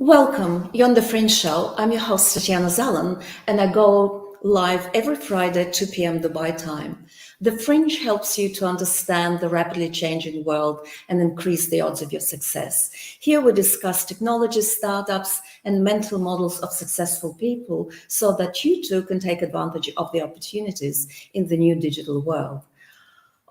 Welcome. You're on the Fringe show. I'm your host, Zalan, and I go live every Friday, 2 p.m. Dubai time. The Fringe helps you to understand the rapidly changing world and increase the odds of your success. Here we discuss technology, startups, and mental models of successful people so that you too can take advantage of the opportunities in the new digital world.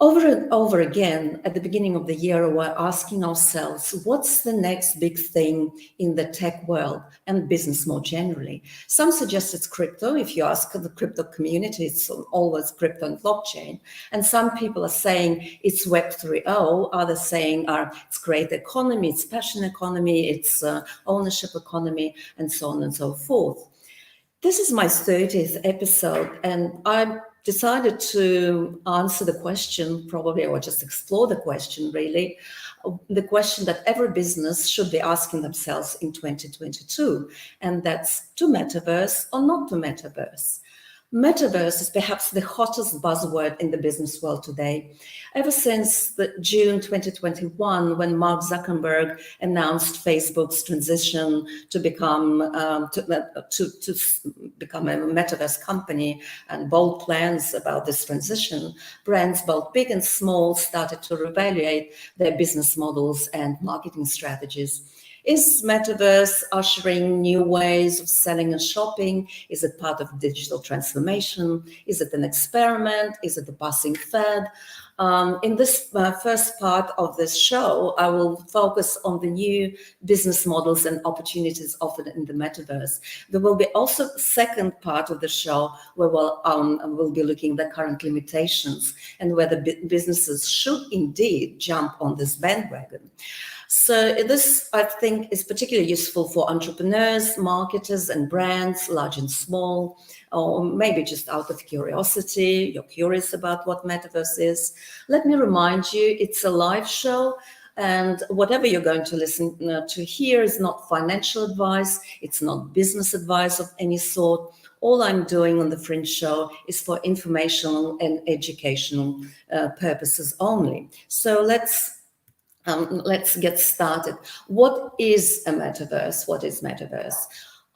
Over and over again, at the beginning of the year, we're asking ourselves, what's the next big thing in the tech world and business more generally? Some suggest it's crypto. If you ask the crypto community, it's always crypto and blockchain. And some people are saying it's Web 3.0. Others saying it's creator economy, it's passion economy, it's ownership economy, and so on and so forth. This is my 30th episode, and I decided to answer the question, probably, or just explore the question, really, the question that every business should be asking themselves in 2022, and that's to metaverse or not to metaverse. Metaverse is perhaps the hottest buzzword in the business world today. Ever since June 2021, when Mark Zuckerberg announced Facebook's transition to become become a metaverse company and bold plans about this transition, brands both big and small started to reevaluate their business models and marketing strategies. Is Metaverse ushering new ways of selling and shopping? Is it part of digital transformation? Is it an experiment? Is it a passing fad? In this first part of this show, I will focus on the new business models and opportunities offered in the Metaverse. There will be also a second part of the show where we'll be looking at the current limitations and whether businesses should indeed jump on this bandwagon. So this, I think, is particularly useful for entrepreneurs, marketers, and brands, large and small, or maybe just out of curiosity, you're curious about what Metaverse is. Let me remind you, it's a live show, and whatever you're going to listen to here is not financial advice, it's not business advice of any sort. All I'm doing on the Fringe show is for informational and educational purposes only. So let's get started. What is a metaverse? What is Metaverse?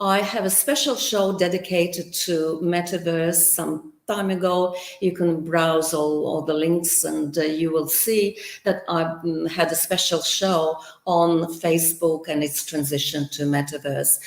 I have a special show dedicated to Metaverse some time ago. You can browse all the links and you will see that I had a special show on Facebook and its transition to Metaverse,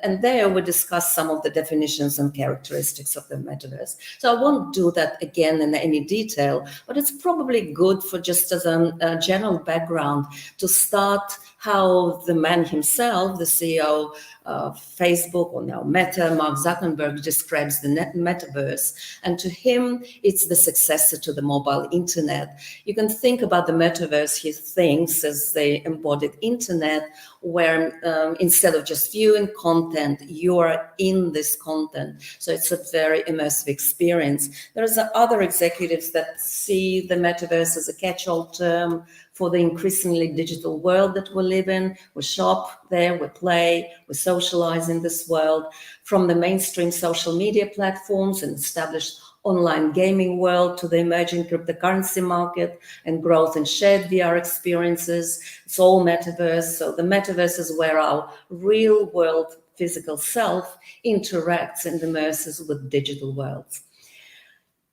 and there we discuss some of the definitions and characteristics of the Metaverse. So I won't do that again in any detail, but it's probably good for just as a general background to start how the man himself, the CEO of Facebook, or now Meta, Mark Zuckerberg, describes the Metaverse. And to him, it's the successor to the mobile internet. You can think about the Metaverse, he thinks, as the embodied internet, where instead of just viewing content, you are in this content. So it's a very immersive experience. There's other executives that see the Metaverse as a catch-all term for the increasingly digital world that we live in. We shop there, we play, we socialize in this world. From the mainstream social media platforms and established online gaming world to the emerging cryptocurrency market and growth in shared VR experiences, it's all Metaverse. So the Metaverse is where our real world physical self interacts and immerses with digital worlds.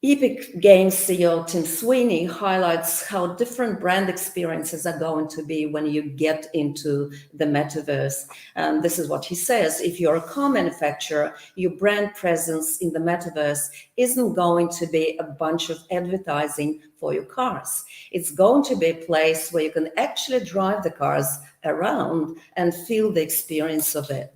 Epic Games CEO Tim Sweeney highlights how different brand experiences are going to be when you get into the Metaverse. And this is what he says: if you're a car manufacturer, your brand presence in the Metaverse isn't going to be a bunch of advertising for your cars. It's going to be a place where you can actually drive the cars around and feel the experience of it.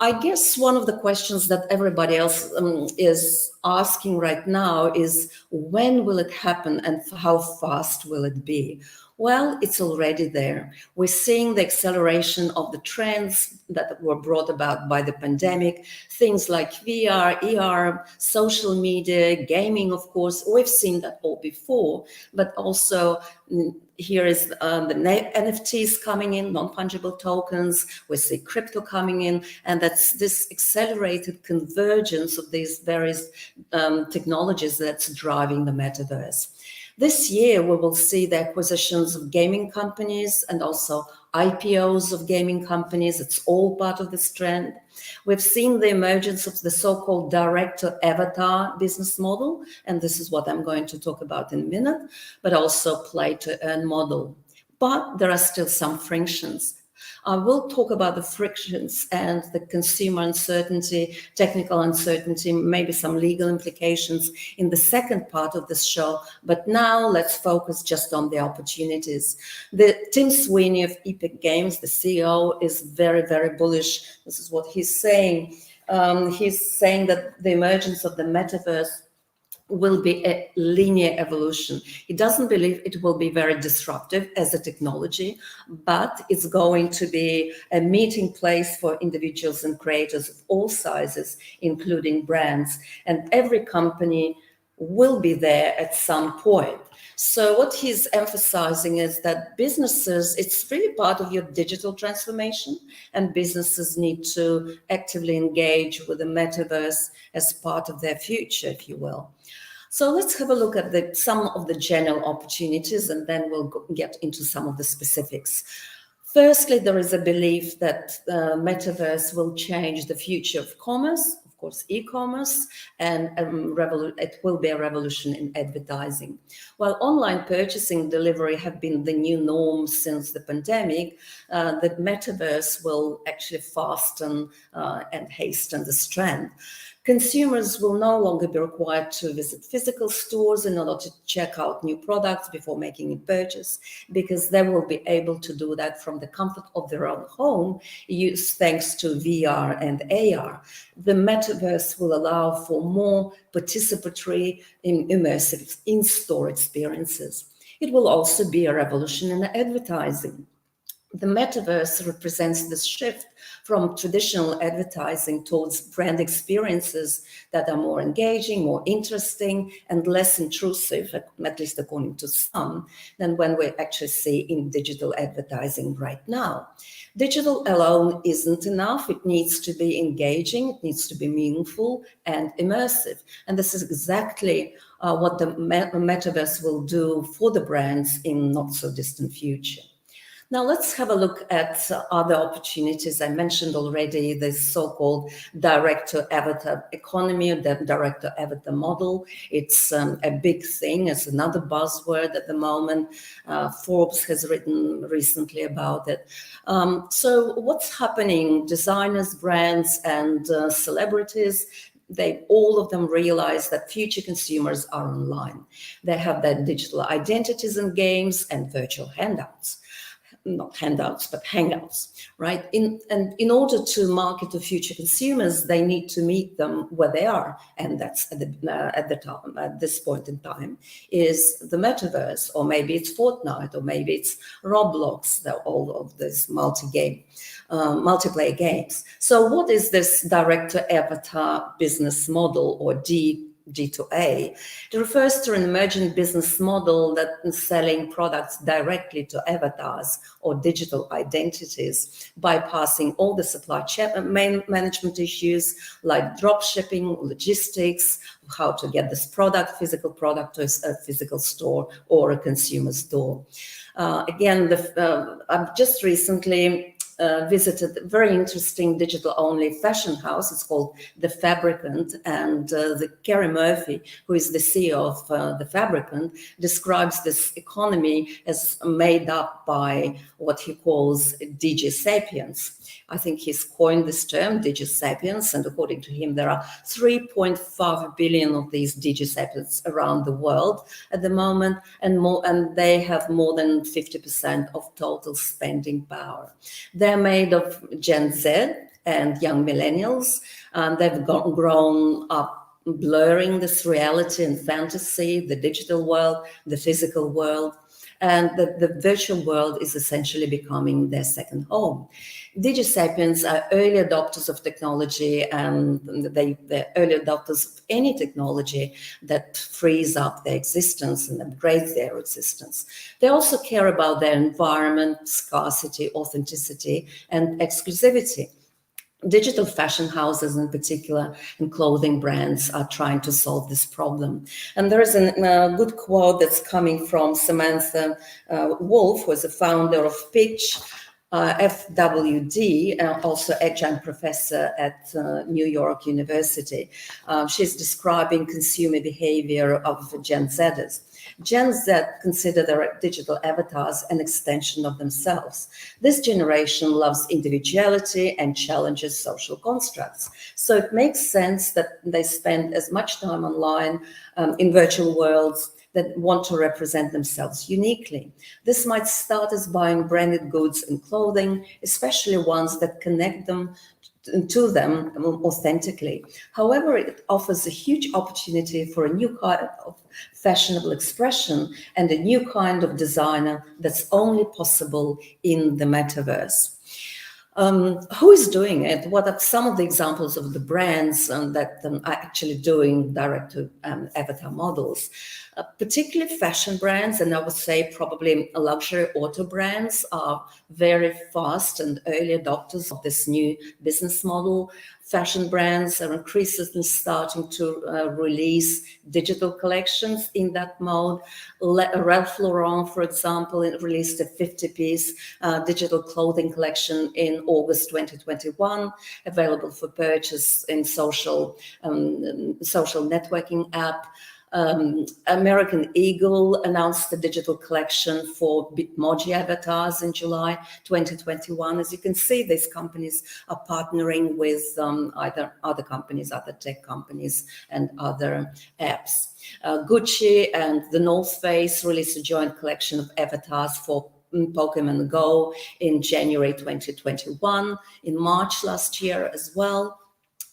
I guess one of the questions that everybody else is asking right now is, when will it happen and how fast will it be? Well, it's already there. We're seeing the acceleration of the trends that were brought about by the pandemic, things like VR, ER, social media, gaming, of course. We've seen that all before, but also here is the NFTs coming in, non-fungible tokens. We see crypto coming in, and that's this accelerated convergence of these various technologies that's driving the Metaverse. This year, we will see the acquisitions of gaming companies and also IPOs of gaming companies. It's all part of this trend. We've seen the emergence of the so-called direct-to-avatar business model, and this is what I'm going to talk about in a minute, but also play-to-earn model. But there are still some frictions. I will talk about the frictions and the consumer uncertainty, technical uncertainty, maybe some legal implications in the second part of this show. But now let's focus just on the opportunities. Tim Sweeney of Epic Games, the CEO, is very, very bullish. This is what he's saying. He's saying that the emergence of the metaverse will be a linear evolution. He doesn't believe it will be very disruptive as a technology, but it's going to be a meeting place for individuals and creators of all sizes, including brands. And every company will be there at some point. So what he's emphasizing is that businesses, it's really part of your digital transformation, and businesses need to actively engage with the metaverse as part of their future, if you will. So let's have a look at some of the general opportunities, and then we'll get into some of the specifics. Firstly, there is a belief that the metaverse will change the future of commerce, of course, e-commerce, and it will be a revolution in advertising. While online purchasing delivery have been the new norm since the pandemic, the metaverse will actually fasten and hasten this trend. Consumers will no longer be required to visit physical stores in order to check out new products before making a purchase, because they will be able to do that from the comfort of their own home, thanks to VR and AR. The metaverse will allow for more participatory, immersive in-store experiences. It will also be a revolution in advertising. The metaverse represents this shift from traditional advertising towards brand experiences that are more engaging, more interesting, and less intrusive, at least according to some, than when we actually see in digital advertising right now. Digital alone isn't enough. It needs to be engaging, it needs to be meaningful and immersive. And this is exactly what the metaverse will do for the brands in not so distant future. Now let's have a look at other opportunities. I mentioned already the so-called direct-to-avatar economy, the direct-to-avatar model. It's a big thing. It's another buzzword at the moment. Forbes has written recently about it. So what's happening? Designers, brands, and celebrities, all of them realize that future consumers are online. They have their digital identities in games and virtual handouts. Not handouts, but hangouts, right? And in order to market to future consumers, they need to meet them where they are, and that's at this point in time is the metaverse, or maybe it's Fortnite, or maybe it's Roblox. They're all of these multiplayer games. So, what is this direct-to-avatar business model, or D2A? It refers to an emerging business model that is selling products directly to avatars or digital identities, bypassing all the supply chain management issues like drop shipping, logistics, how to get this physical product to a physical store or a consumer's door. I've just recently visited a very interesting digital-only fashion house. It's called The Fabricant, and the Kerry Murphy, who is the CEO of The Fabricant, describes this economy as made up by what he calls digisapiens. I think he's coined this term, digisapiens, and according to him, there are 3.5 billion of these digisapiens around the world at the moment, and they have more than 50% of total spending power. They're made of Gen Z and young millennials. They've grown up blurring this reality and fantasy, the digital world, the physical world, and the virtual world is essentially becoming their second home. Digisapiens are early adopters of technology, and they're early adopters of any technology that frees up their existence and upgrades their existence. They also care about their environment, scarcity, authenticity, and exclusivity. Digital fashion houses in particular and clothing brands are trying to solve this problem. And there is a good quote that's coming from Samantha Wolf, who is the founder of Pitch. FWD, also adjunct professor at New York University. She's describing consumer behavior of Gen Zers. Gen Z consider their digital avatars an extension of themselves. This generation loves individuality and challenges social constructs. So it makes sense that they spend as much time online in virtual worlds that want to represent themselves uniquely. This might start as buying branded goods and clothing, especially ones that connect them to them authentically. However, it offers a huge opportunity for a new kind of fashionable expression and a new kind of designer that's only possible in the metaverse. Who is doing it? What are some of the examples of the brands that are actually doing direct-to-avatar models? Particularly fashion brands, and I would say probably luxury auto brands are very fast and early adopters of this new business model. Fashion brands are increasingly starting to release digital collections in that mode. Ralph Lauren, for example, released a 50-piece digital clothing collection in August 2021, available for purchase in social networking app. American Eagle announced the digital collection for Bitmoji avatars in July 2021. As you can see, these companies are partnering with either other companies, other tech companies, and other apps. Gucci and the North Face released a joint collection of avatars for Pokemon Go in January 2021. In March last year as well,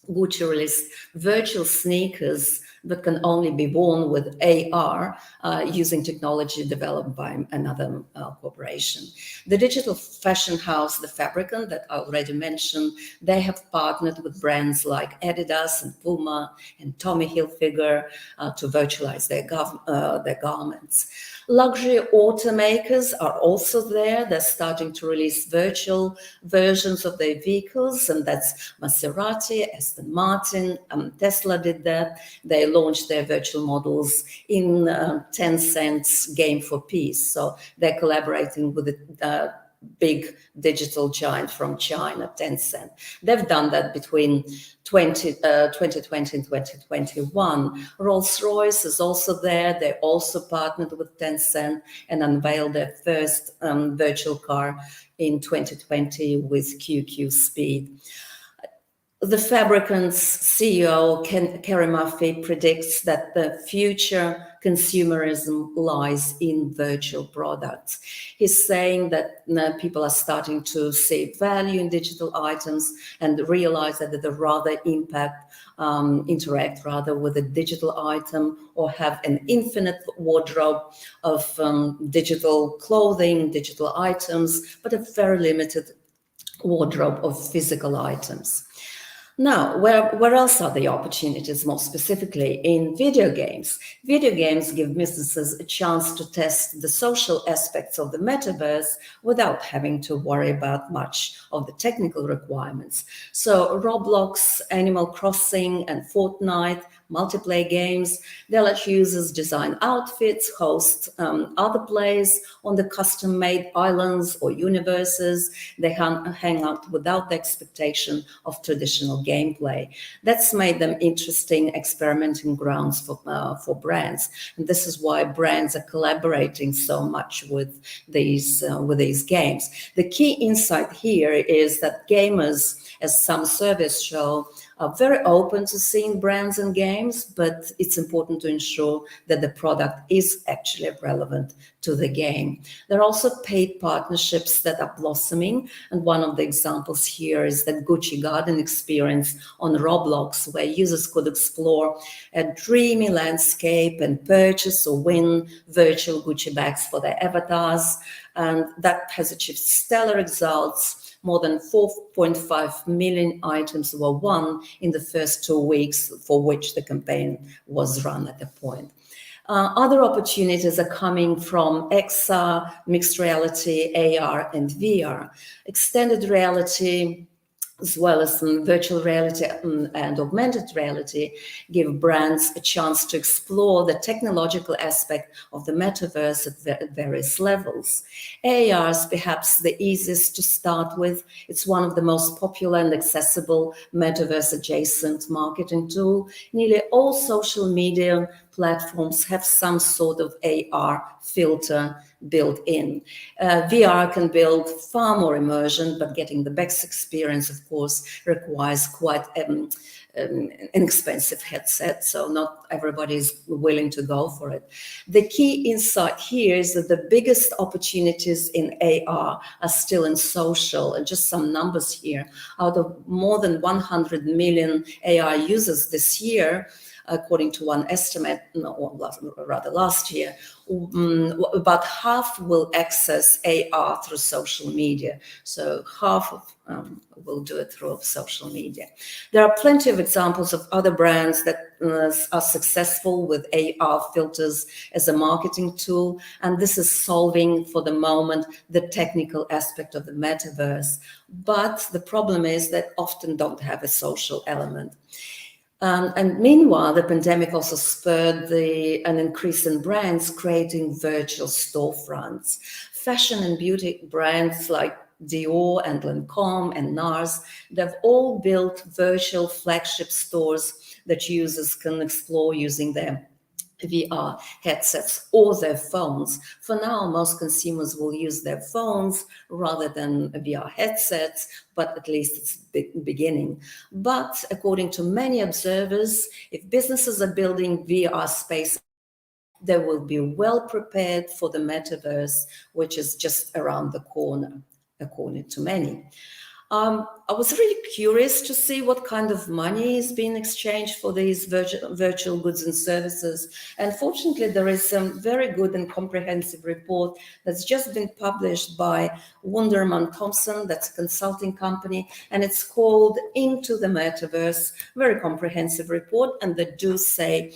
Gucci released virtual sneakers that can only be worn with AR using technology developed by another corporation. The digital fashion house, The Fabricant, that I already mentioned, they have partnered with brands like Adidas and Puma and Tommy Hilfiger to virtualize their garments. Luxury automakers are also there. They're starting to release virtual versions of their vehicles, and that's Maserati, Aston Martin, Tesla did that. They launched their virtual models in Tencent's Game for Peace. So they're collaborating with the big digital giant from China, Tencent. They've done that between 2020 and 2021. Rolls-Royce is also there. They also partnered with Tencent and unveiled their first virtual car in 2020 with QQ Speed. The Fabricant's CEO, Kerry Murphy, predicts that the future consumerism lies in virtual products. He's saying that people are starting to see value in digital items and realize that they'd rather interact rather with a digital item or have an infinite wardrobe of digital clothing, digital items, but a very limited wardrobe of physical items. Now, where else are the opportunities, more specifically in video games? Video games give businesses a chance to test the social aspects of the metaverse without having to worry about much of the technical requirements. So Roblox, Animal Crossing, and Fortnite, multiplayer games, they let users design outfits, host other plays on the custom-made islands or universes. They hang out without the expectation of traditional gameplay. That's made them interesting experimenting grounds for brands. And this is why brands are collaborating so much with these games. The key insight here is that gamers, as some surveys show, are very open to seeing brands and games, but it's important to ensure that the product is actually relevant to the game. There are also paid partnerships that are blossoming, and one of the examples here is the Gucci Garden experience on Roblox, where users could explore a dreamy landscape and purchase or win virtual Gucci bags for their avatars, and that has achieved stellar results. More than 4.5 million items were won in the first 2 weeks for which the campaign was run at the point. Other opportunities are coming from XR, mixed reality, AR, and VR. Extended reality as well as virtual reality and augmented reality, give brands a chance to explore the technological aspect of the metaverse at various levels. AR is perhaps the easiest to start with. It's one of the most popular and accessible metaverse adjacent marketing tool. Nearly all social media platforms have some sort of AR filter built in. VR can build far more immersion, but getting the best experience, of course, requires quite an expensive headset, so not everybody is willing to go for it. The key insight here is that the biggest opportunities in AR are still in social, and just some numbers here. Out of more than 100 million AR users this year, according to one estimate, last year, about half will access AR through social media. So half of will do it through social media. There are plenty of examples of other brands that are successful with AR filters as a marketing tool, and this is solving, for the moment, the technical aspect of the metaverse. But the problem is that often don't have a social element. And meanwhile, the pandemic also spurred an increase in brands creating virtual storefronts. Fashion and beauty brands like Dior and Lancome and NARS, they've all built virtual flagship stores that users can explore using their VR headsets or their phones. For now, most consumers will use their phones rather than VR headsets, but at least it's beginning. But according to many observers, if businesses are building VR spaces, they will be well prepared for the metaverse, which is just around the corner, according to many. I was really curious to see what kind of money is being exchanged for these virtual goods and services. And fortunately, there is some very good and comprehensive report that's just been published by Wunderman Thompson, that's a consulting company, and it's called Into the Metaverse. Very comprehensive report, and they do say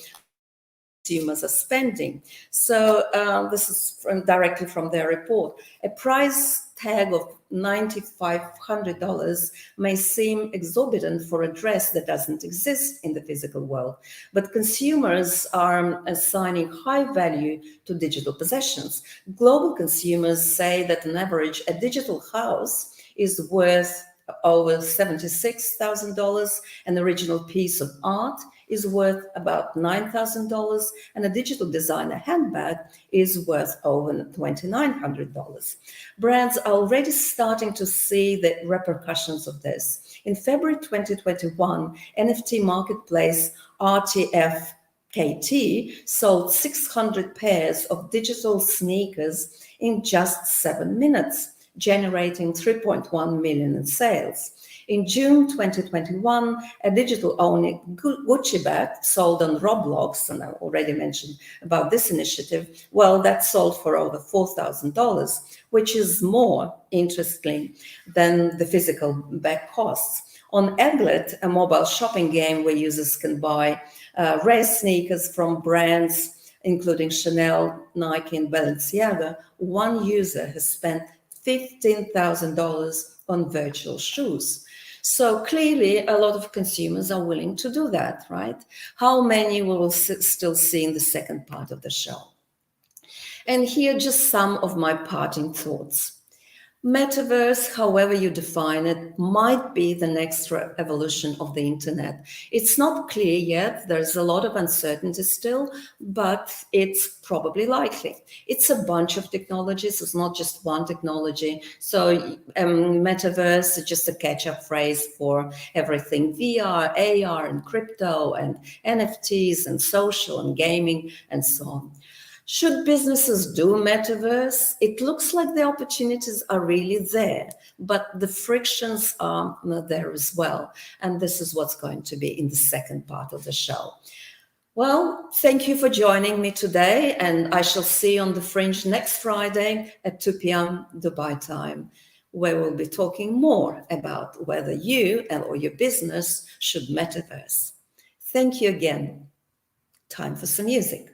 consumers are spending. So this is directly from their report. A price tag of $9,500 may seem exorbitant for a dress that doesn't exist in the physical world, but consumers are assigning high value to digital possessions. Global consumers say that on average, a digital house is worth over $76,000, an original piece of art is worth about $9,000, and a digital designer handbag is worth over $2,900. Brands are already starting to see the repercussions of this. In February 2021, NFT marketplace RTF KT sold 600 pairs of digital sneakers in just 7 minutes, generating 3.1 million in sales. In June 2021, a digital-only Gucci bag sold on Roblox, and I already mentioned about this initiative, well, that sold for over $4,000, which is more, interestingly, than the physical bag costs. On Eglet, a mobile shopping game where users can buy rare sneakers from brands including Chanel, Nike, and Balenciaga, one user has spent $15,000 on virtual shoes. So clearly, a lot of consumers are willing to do that, right? How many we will still see in the second part of the show. And here, just some of my parting thoughts. Metaverse, however you define it, might be the next evolution of the internet. It's not clear yet. There's a lot of uncertainty still, but it's probably likely. It's a bunch of technologies. It's not just one technology. So metaverse is just a catch-up phrase for everything VR, AR, and crypto, and NFTs, and social, and gaming, and so on. Should businesses do metaverse? It looks like the opportunities are really there, but the frictions are there as well. And this is what's going to be in the second part of the show. Well, thank you for joining me today, and I shall see you on the Fringe next Friday at 2 p.m. Dubai time, where we'll be talking more about whether you or your business should metaverse. Thank you again. Time for some music.